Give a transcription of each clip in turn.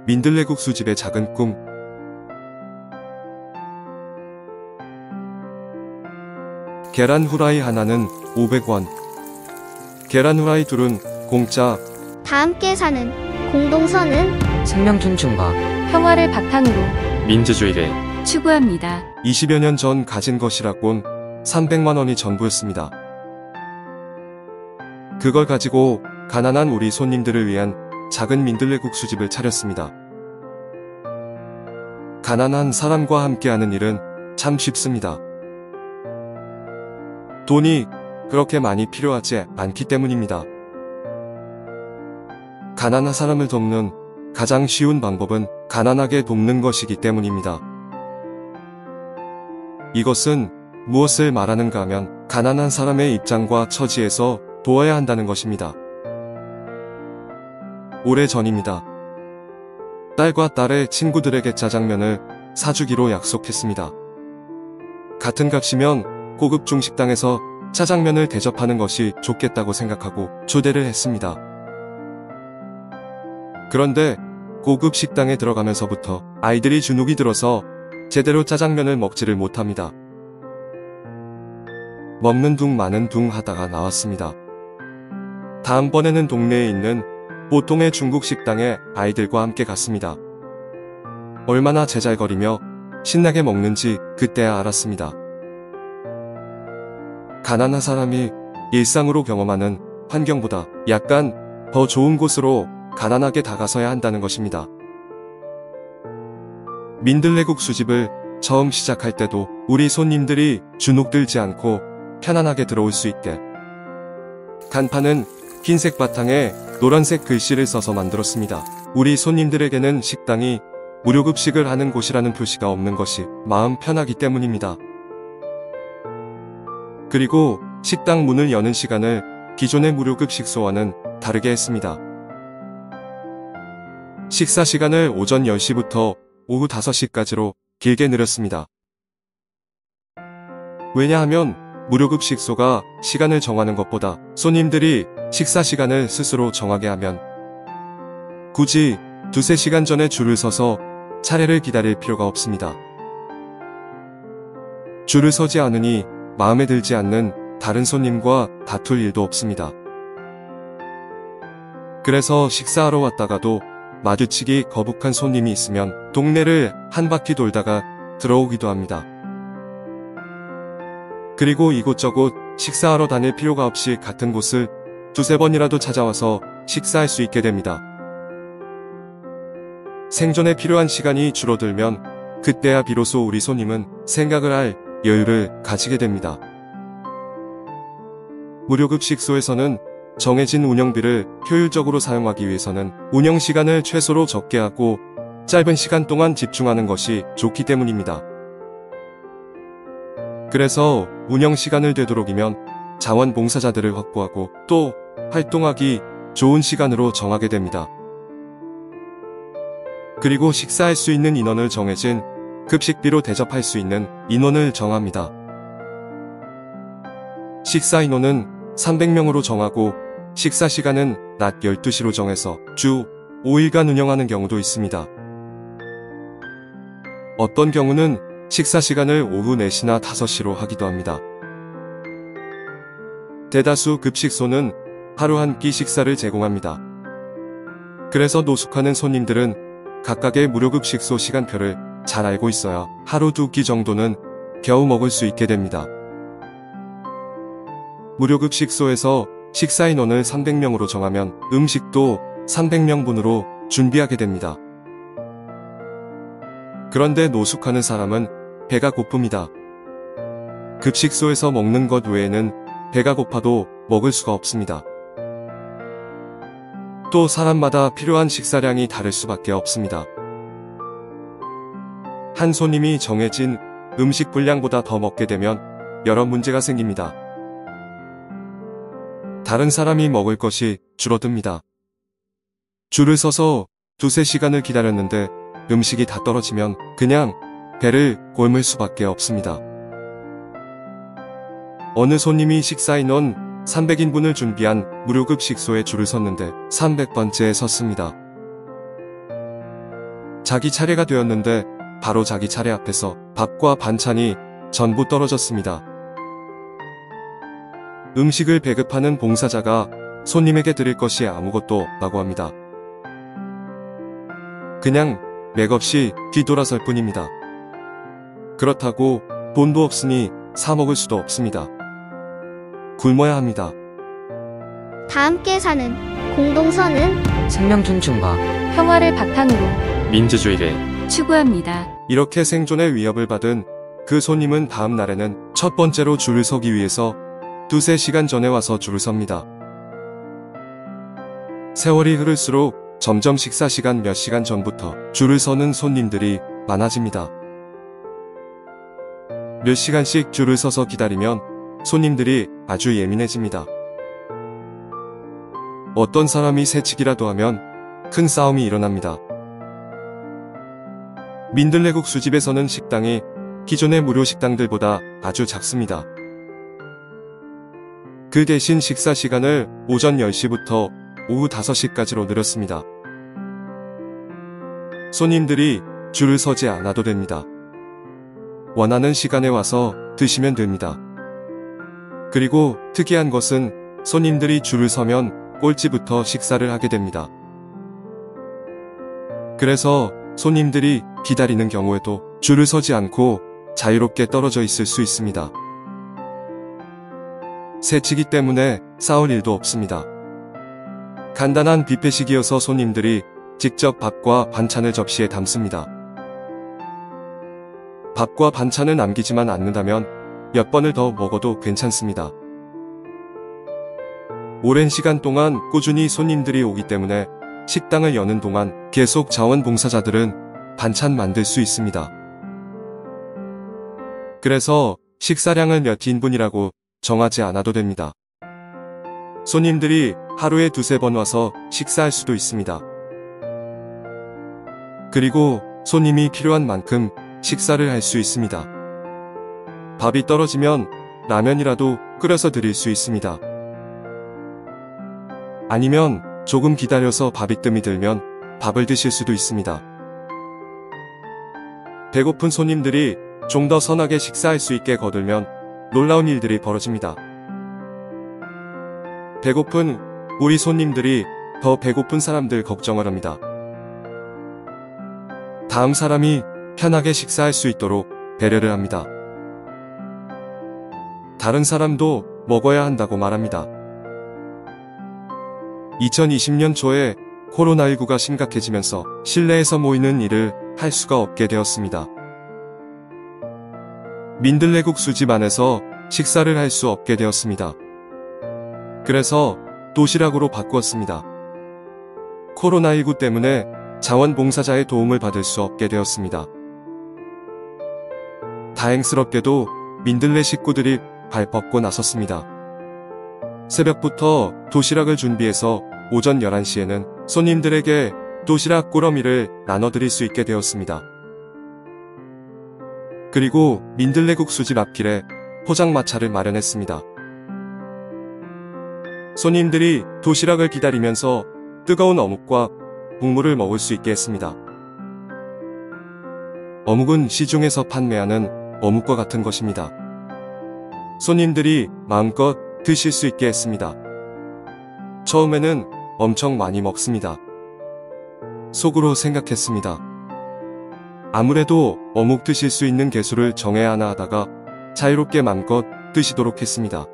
민들레국수집의 작은 꿈. 계란 후라이 하나는 500원. 계란 후라이 둘은 공짜. 다 함께 사는 공동선은 생명 존중과 평화를 바탕으로 민주주의를 추구합니다. 20여 년 전 가진 것이라곤 300만 원이 전부였습니다. 그걸 가지고 가난한 우리 손님들을 위한 작은 민들레국수집을 차렸습니다. 가난한 사람과 함께하는 일은 참 쉽습니다. 돈이 그렇게 많이 필요하지 않기 때문입니다. 가난한 사람을 돕는 가장 쉬운 방법은 가난하게 돕는 것이기 때문입니다. 이것은 무엇을 말하는가 하면 가난한 사람의 입장과 처지에서 도와야 한다는 것입니다. 오래전입니다. 딸과 딸의 친구들에게 짜장면을 사주기로 약속했습니다. 같은 값이면 고급 중식당에서 짜장면을 대접하는 것이 좋겠다고 생각하고 초대를 했습니다. 그런데 고급 식당에 들어가면서부터 아이들이 주눅이 들어서 제대로 짜장면을 먹지를 못합니다. 먹는 둥 마는 둥 하다가 나왔습니다. 다음번에는 동네에 있는 보통의 중국 식당에 아이들과 함께 갔습니다. 얼마나 제잘거리며 신나게 먹는지 그때야 알았습니다. 가난한 사람이 일상으로 경험하는 환경보다 약간 더 좋은 곳으로 가난하게 다가서야 한다는 것입니다. 민들레국수집을 처음 시작할 때도 우리 손님들이 주눅들지 않고 편안하게 들어올 수 있게 간판은 흰색 바탕에 노란색 글씨를 써서 만들었습니다. 우리 손님들에게는 식당이 무료급식을 하는 곳이라는 표시가 없는 것이 마음 편하기 때문입니다. 그리고 식당 문을 여는 시간을 기존의 무료급식소와는 다르게 했습니다. 식사 시간을 오전 10시부터 오후 5시까지로 길게 늘렸습니다. 왜냐하면 무료급식소가 시간을 정하는 것보다 손님들이 식사 시간을 스스로 정하게 하면 굳이 2~3시간 전에 줄을 서서 차례를 기다릴 필요가 없습니다. 줄을 서지 않으니 마음에 들지 않는 다른 손님과 다툴 일도 없습니다. 그래서 식사하러 왔다가도 마주치기 거북한 손님이 있으면 동네를 한 바퀴 돌다가 들어오기도 합니다. 그리고 이곳저곳 식사하러 다닐 필요가 없이 같은 곳을 2~3번이라도 찾아와서 식사할 수 있게 됩니다. 생존에 필요한 시간이 줄어들면 그때야 비로소 우리 손님은 생각을 할 여유를 가지게 됩니다. 무료급식소에서는 정해진 운영비를 효율적으로 사용하기 위해서는 운영시간을 최소로 적게 하고 짧은 시간 동안 집중하는 것이 좋기 때문입니다. 그래서 운영시간을 되도록이면 자원봉사자들을 확보하고 또 활동하기 좋은 시간으로 정하게 됩니다. 그리고 식사할 수 있는 인원을 정해진 급식비로 대접할 수 있는 인원을 정합니다. 식사 인원은 300명으로 정하고 식사 시간은 낮 12시로 정해서 주 5일간 운영하는 경우도 있습니다. 어떤 경우는 식사 시간을 오후 4시나 5시로 하기도 합니다. 대다수 급식소는 하루 한 끼 식사를 제공합니다. 그래서 노숙하는 손님들은 각각의 무료급식소 시간표를 잘 알고 있어야 하루 2끼 정도는 겨우 먹을 수 있게 됩니다. 무료급식소에서 식사 인원을 300명으로 정하면 음식도 300명분으로 준비하게 됩니다. 그런데 노숙하는 사람은 배가 고픕니다. 급식소에서 먹는 것 외에는 배가 고파도 먹을 수가 없습니다. 또 사람마다 필요한 식사량이 다를 수밖에 없습니다. 한 손님이 정해진 음식 분량보다 더 먹게 되면 여러 문제가 생깁니다. 다른 사람이 먹을 것이 줄어듭니다. 줄을 서서 2~3시간을 기다렸는데 음식이 다 떨어지면 그냥 배를 곪을 수밖에 없습니다. 어느 손님이 식사 인원 300인분을 준비한 무료급식소에 줄을 섰는데 300번째에 섰습니다. 자기 차례가 되었는데 바로 자기 차례 앞에서 밥과 반찬이 전부 떨어졌습니다. 음식을 배급하는 봉사자가 손님에게 드릴 것이 아무것도 없다고 합니다. 그냥 맥없이 뒤돌아설 뿐입니다. 그렇다고 돈도 없으니 사 먹을 수도 없습니다. 굶어야 합니다. 다 함께 사는 공동선은 생명 존중과 평화를 바탕으로 민주주의를 추구합니다. 이렇게 생존의 위협을 받은 그 손님은 다음 날에는 첫 번째로 줄을 서기 위해서 2~3시간 전에 와서 줄을 섭니다. 세월이 흐를수록 점점 식사 시간 몇 시간 전부터 줄을 서는 손님들이 많아집니다. 몇 시간씩 줄을 서서 기다리면 손님들이 아주 예민해집니다. 어떤 사람이 새치기라도 하면 큰 싸움이 일어납니다. 민들레국수집에서는 식당이 기존의 무료 식당들보다 아주 작습니다. 그 대신 식사 시간을 오전 10시부터 오후 5시까지로 늘렸습니다. 손님들이 줄을 서지 않아도 됩니다. 원하는 시간에 와서 드시면 됩니다. 그리고 특이한 것은 손님들이 줄을 서면 꼴찌부터 식사를 하게 됩니다. 그래서 손님들이 기다리는 경우에도 줄을 서지 않고 자유롭게 떨어져 있을 수 있습니다. 새치기 때문에 싸울 일도 없습니다. 간단한 뷔페식이어서 손님들이 직접 밥과 반찬을 접시에 담습니다. 밥과 반찬을 남기지만 않는다면 몇 번을 더 먹어도 괜찮습니다. 오랜 시간 동안 꾸준히 손님들이 오기 때문에 식당을 여는 동안 계속 자원봉사자들은 반찬 만들 수 있습니다. 그래서 식사량을 몇 인분이라고 정하지 않아도 됩니다. 손님들이 하루에 2~3번 와서 식사할 수도 있습니다. 그리고 손님이 필요한 만큼 식사를 할 수 있습니다. 밥이 떨어지면 라면이라도 끓여서 드릴 수 있습니다. 아니면 조금 기다려서 밥이 뜸이 들면 밥을 드실 수도 있습니다. 배고픈 손님들이 좀 더 선하게 식사할 수 있게 거들면 놀라운 일들이 벌어집니다. 배고픈 우리 손님들이 더 배고픈 사람들 걱정을 합니다. 다음 사람이 편하게 식사할 수 있도록 배려를 합니다. 다른 사람도 먹어야 한다고 말합니다. 2020년 초에 코로나19가 심각해지면서 실내에서 모이는 일을 할 수가 없게 되었습니다. 민들레국수집 안에서 식사를 할 수 없게 되었습니다. 그래서 도시락으로 바꾸었습니다. 코로나19 때문에 자원봉사자의 도움을 받을 수 없게 되었습니다. 다행스럽게도 민들레 식구들이 발 뻗고 나섰습니다. 새벽부터 도시락을 준비해서 오전 11시에는 손님들에게 도시락 꾸러미를 나눠드릴 수 있게 되었습니다. 그리고 민들레국수집 앞길에 포장마차를 마련했습니다. 손님들이 도시락을 기다리면서 뜨거운 어묵과 국물을 먹을 수 있게 했습니다. 어묵은 시중에서 판매하는 어묵과 같은 것입니다. 손님들이 마음껏 드실 수 있게 했습니다. 처음에는 엄청 많이 먹습니다. 속으로 생각했습니다. 아무래도 어묵 드실 수 있는 개수를 정해야 하나 하다가 자유롭게 마음껏 드시도록 했습니다.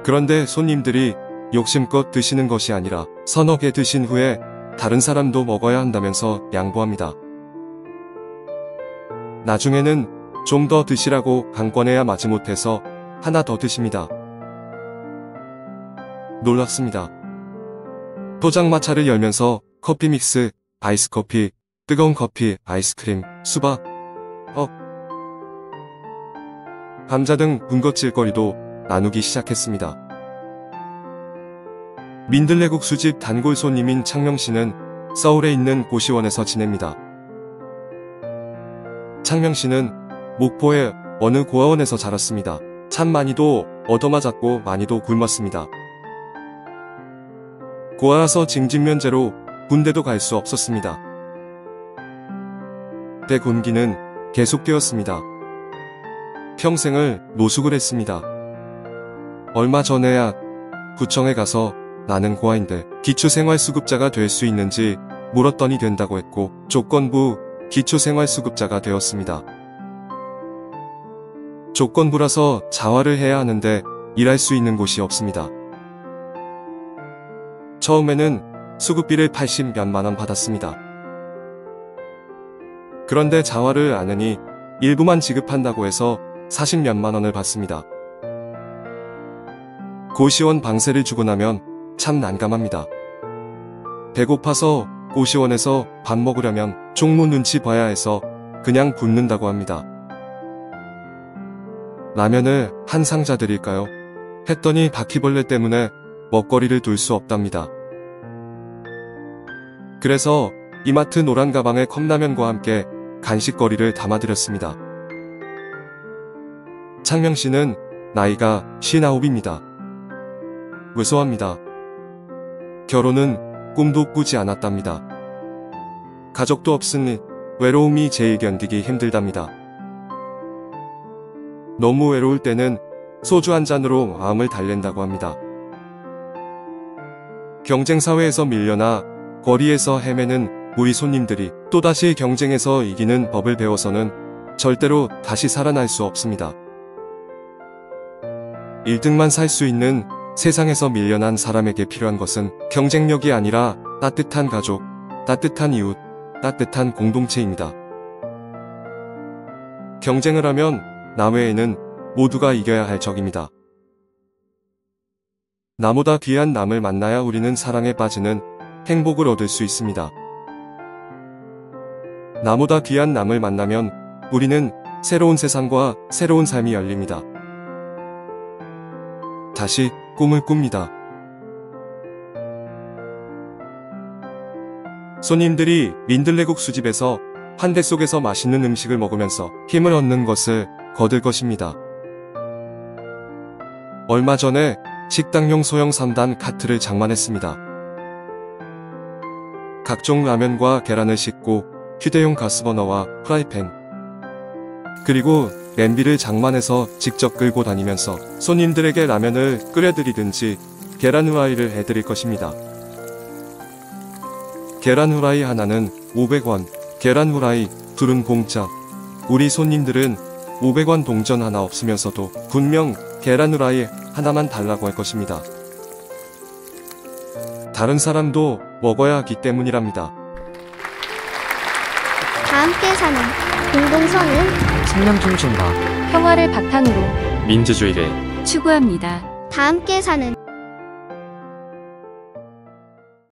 그런데 손님들이 욕심껏 드시는 것이 아니라 서너 개 드신 후에 다른 사람도 먹어야 한다면서 양보합니다. 나중에는 좀 더 드시라고 강권해야 마지못해서 하나 더 드십니다. 놀랍습니다. 포장마차를 열면서 커피 믹스, 아이스커피, 뜨거운 커피, 아이스크림, 수박, 감자 등 군것질거리도 나누기 시작했습니다. 민들레국수집 단골 손님인 창명씨는 서울에 있는 고시원에서 지냅니다. 창명씨는 목포의 어느 고아원에서 자랐습니다. 참 많이도 얻어맞았고 많이도 굶었습니다. 고아라서 징집면제로 군대도 갈 수 없었습니다. 대곤기는 계속되었습니다. 평생을 노숙을 했습니다. 얼마 전에야 구청에 가서 나는 고아인데 기초생활수급자가 될 수 있는지 물었더니 된다고 했고 조건부 기초생활수급자가 되었습니다. 조건부라서 자활을 해야 하는데 일할 수 있는 곳이 없습니다. 처음에는 수급비를 80 몇만 원 받았습니다. 그런데 자활을 안 하니 일부만 지급한다고 해서 40 몇만 원을 받습니다. 고시원 방세를 주고 나면 참 난감합니다. 배고파서 고시원에서 밥 먹으려면 종무 눈치 봐야 해서 그냥 굶는다고 합니다. 라면을 한 상자 드릴까요? 했더니 바퀴벌레 때문에 먹거리를 둘 수 없답니다. 그래서 이마트 노란 가방에 컵라면과 함께 간식거리를 담아드렸습니다. 창명 씨는 나이가 59입니다. 무서워합니다. 결혼은 꿈도 꾸지 않았답니다. 가족도 없으니 외로움이 제일 견디기 힘들답니다. 너무 외로울 때는 소주 한 잔으로 마음을 달랜다고 합니다. 경쟁사회에서 밀려나 거리에서 헤매는 우리 손님들이 또다시 경쟁에서 이기는 법을 배워서는 절대로 다시 살아날 수 없습니다. 1등만 살 수 있는 세상에서 밀려난 사람에게 필요한 것은 경쟁력이 아니라 따뜻한 가족, 따뜻한 이웃, 따뜻한 공동체입니다. 경쟁을 하면 나 외에는 모두가 이겨야 할 적입니다. 나보다 귀한 남을 만나야 우리는 사랑에 빠지는 행복을 얻을 수 있습니다. 나보다 귀한 남을 만나면 우리는 새로운 세상과 새로운 삶이 열립니다. 다시 꿈을 꿉니다. 손님들이 민들레국 수집에서 환대 속에서 맛있는 음식을 먹으면서 힘을 얻는 것을 거둘 것입니다. 얼마 전에 식당용 소형 3단 카트를 장만했습니다. 각종 라면과 계란을 싣고 휴대용 가스버너와 프라이팬 그리고 냄비를 장만해서 직접 끌고 다니면서 손님들에게 라면을 끓여드리든지 계란 후라이를 해드릴 것입니다. 계란 후라이 하나는 500원, 계란 후라이 둘은 공짜. 우리 손님들은 500원 동전 하나 없으면서도 분명 계란 후라이 하나만 달라고 할 것입니다. 다른 사람도 먹어야 하기 때문이랍니다. 다 함께 사는 공동선은 생명 존중과 평화를 바탕으로 민주주의를 추구합니다. 다 함께 사는